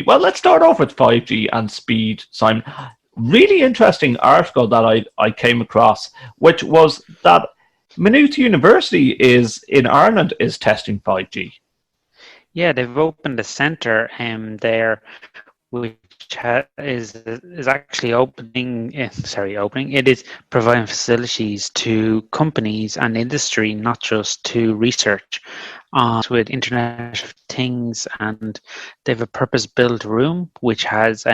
Well, let's start off with 5G and speed, Simon. Really interesting article that I came across, which was that Maynooth University is in Ireland is testing 5G. Yeah, they've opened a centre there, which is actually opening. Opening. It is providing facilities to companies and industry, not just to research. With Internet of Things, and they have a purpose-built room which has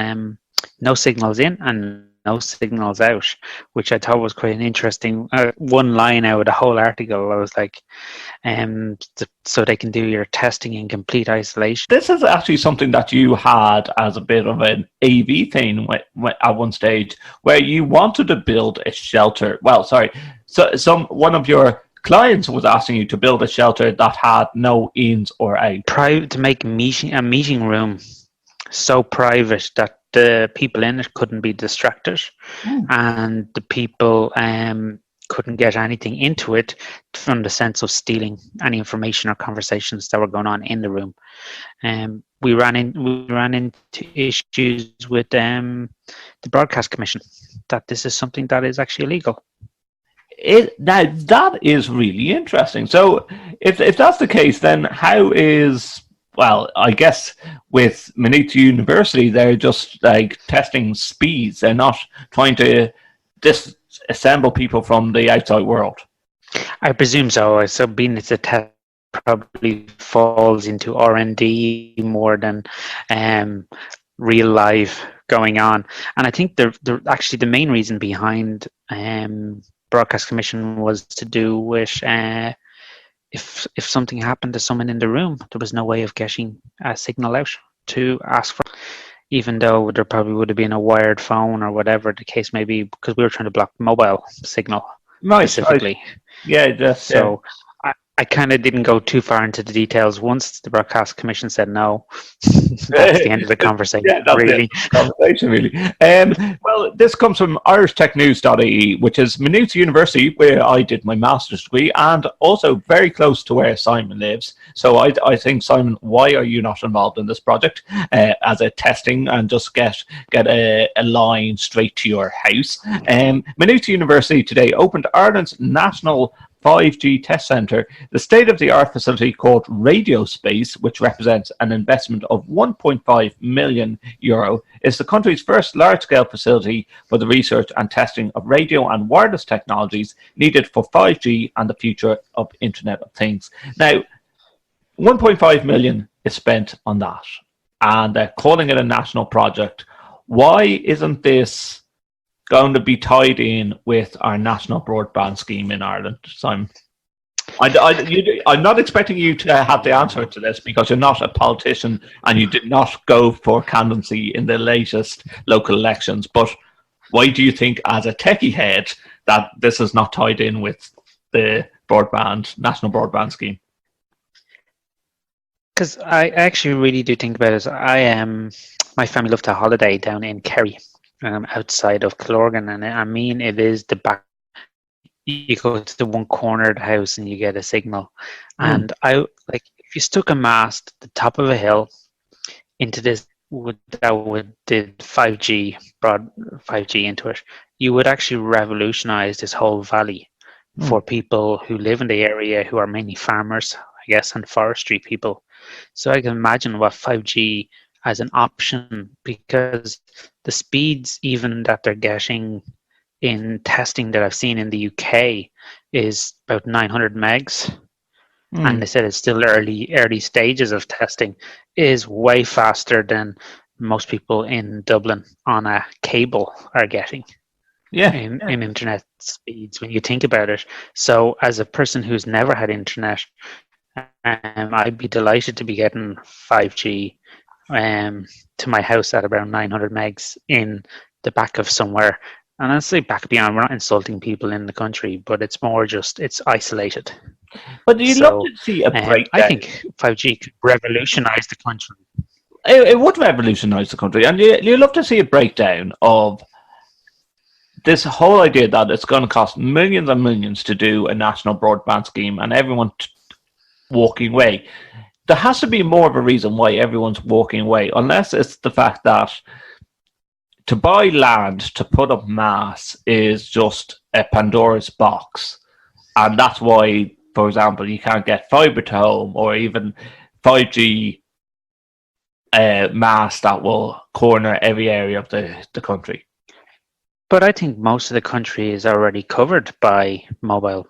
no signals in and no signals out, which I thought was quite an interesting one line out of the whole article. I was like, so they can do your testing in complete isolation. This is actually something that you had as a bit of an AV thing at one stage, where you wanted to build a shelter. Well, sorry, so one of your clients was asking you to build a shelter that had no ins or outs. Private, to make a meeting room so private that the people in it couldn't be distracted, and the people couldn't get anything into it from the sense of stealing any information or conversations that were going on in the room. We ran into issues with the Broadcast Commission that this is something that is actually illegal. Now that is really interesting. So if that's the case, then how is, well, I guess with Maynooth University, they're just like testing speeds. They're not trying to disassemble people from the outside world. I presume so. So being it's a test probably falls into R&D more than real life going on. And I think actually the main reason behind Broadcast Commission was to do with if something happened to someone in the room, there was no way of getting a signal out to ask for, even though there probably would have been a wired phone or whatever the case may be, because we were trying to block mobile signal specifically. Right. Yeah, so I kind of didn't go too far into the details. Once the Broadcast Commission said no, that's the end of the conversation. Yeah, that's really. The conversation, really. Well, this comes from IrishTechNews.ie, which is Maynooth University, where I did my master's degree, and also very close to where Simon lives. So I think, Simon, why are you not involved in this project as a testing and just get a line straight to your house? Maynooth University today opened Ireland's national 5G test centre. The state-of-the-art facility called Radio Space, which represents an investment of €1.5 million, is the country's first large-scale facility for the research and testing of radio and wireless technologies needed for 5G and the future of Internet of Things. Now, 1.5 million is spent on that, and they're calling it a national project. Why isn't this going to be tied in with our national broadband scheme in Ireland, Simon? I'm not expecting you to have the answer to this because you're not a politician and you did not go for candidacy in the latest local elections. But why do you think, as a techie head, that this is not tied in with the national broadband scheme? Because I actually really do think about it. My family loved to holiday down in Kerry. Outside of Clorgan, and I mean it is the back. You go to the one corner of the house and you get a signal, and I like if you stuck a mast at the top of a hill into this did 5G broad 5G into it, you would actually revolutionize this whole valley for people who live in the area who are mainly farmers, I guess, and forestry people. So I can imagine what 5G as an option, because the speeds even that they're getting in testing that I've seen in the UK is about 900 megs. And they said it's still early stages of testing, is way faster than most people in Dublin on a cable are getting in internet speeds when you think about it. So as a person who's never had internet, I'd be delighted to be getting 5G to my house at around 900 megs in the back of somewhere. And I'll say back beyond, we're not insulting people in the country, but it's more just, it's isolated. But you'd love to see a breakdown. I think 5G could revolutionise the country. It would revolutionise the country. And you'd love to see a breakdown of this whole idea that it's going to cost millions and millions to do a national broadband scheme and everyone walking away. there has to be more of a reason why everyone's walking away, unless it's the fact that to buy land to put up masts is just a Pandora's box. And that's why, for example, you can't get fibre to home or even 5G masts that will corner every area of the country. But I think most of the country is already covered by mobile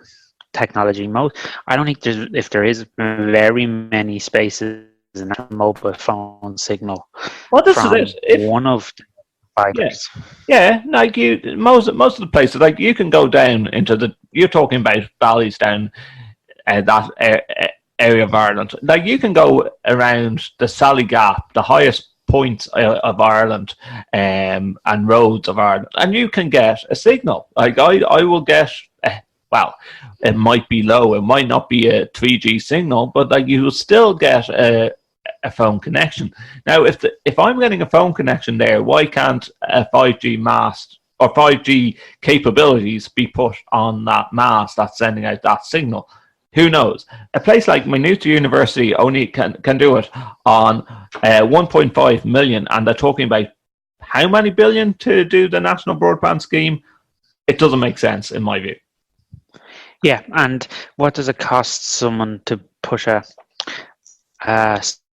technology. I don't think if there is very many spaces in a mobile phone signal Well, this from is it. one of the fibers. Yeah, like most of the places, like you can go down into you're talking about valleys down that area of Ireland. Like you can go around the Sally Gap, the highest points of Ireland, and roads of Ireland, and you can get a signal. Like I will get. Well, it might be low. It might not be a 3G signal, but like you will still get a phone connection. Now, if I'm getting a phone connection there, why can't a 5G mast or 5G capabilities be put on that mast that's sending out that signal? Who knows? A place like Maynooth University only can do it on 1.5 million, and they're talking about how many billion to do the national broadband scheme. It doesn't make sense in my view. Yeah, and what does it cost someone to push a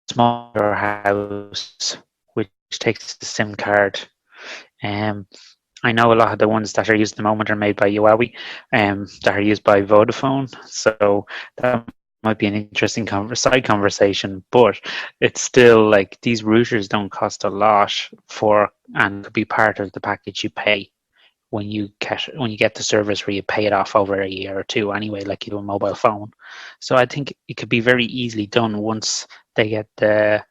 smaller house which takes the SIM card? I know a lot of the ones that are used at the moment are made by Huawei, that are used by Vodafone. So that might be an interesting side conversation, but it's still like these routers don't cost a lot and could be part of the package you pay when you get the service where you pay it off over a year or two anyway, like you do a mobile phone. So I think it could be very easily done once they get the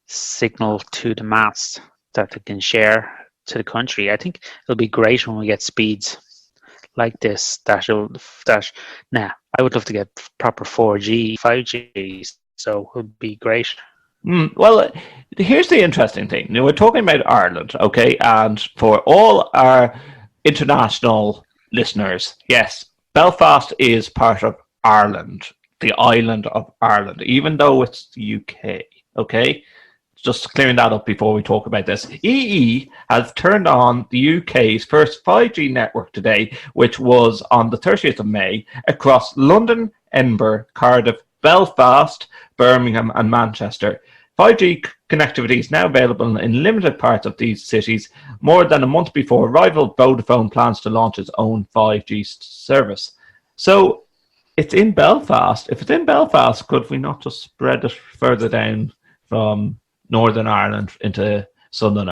signal to the mast that they can share to the country. I think it'll be great when we get speeds like this. Now, I would love to get proper 4G, 5G, so it would be great. Well, here's the interesting thing. Now, we're talking about Ireland, okay? And for all our international listeners, yes, Belfast is part of Ireland, the island of Ireland, even though it's the UK, okay? Just clearing that up before we talk about this. EE has turned on the UK's first 5G network today, which was on the 30th of May, across London, Edinburgh, Cardiff, Belfast, Birmingham and Manchester. 5G connectivity is now available in limited parts of these cities, more than a month before rival Vodafone plans to launch its own 5G service. So it's in Belfast. If it's in Belfast, could we not just spread it further down from Northern Ireland into Southern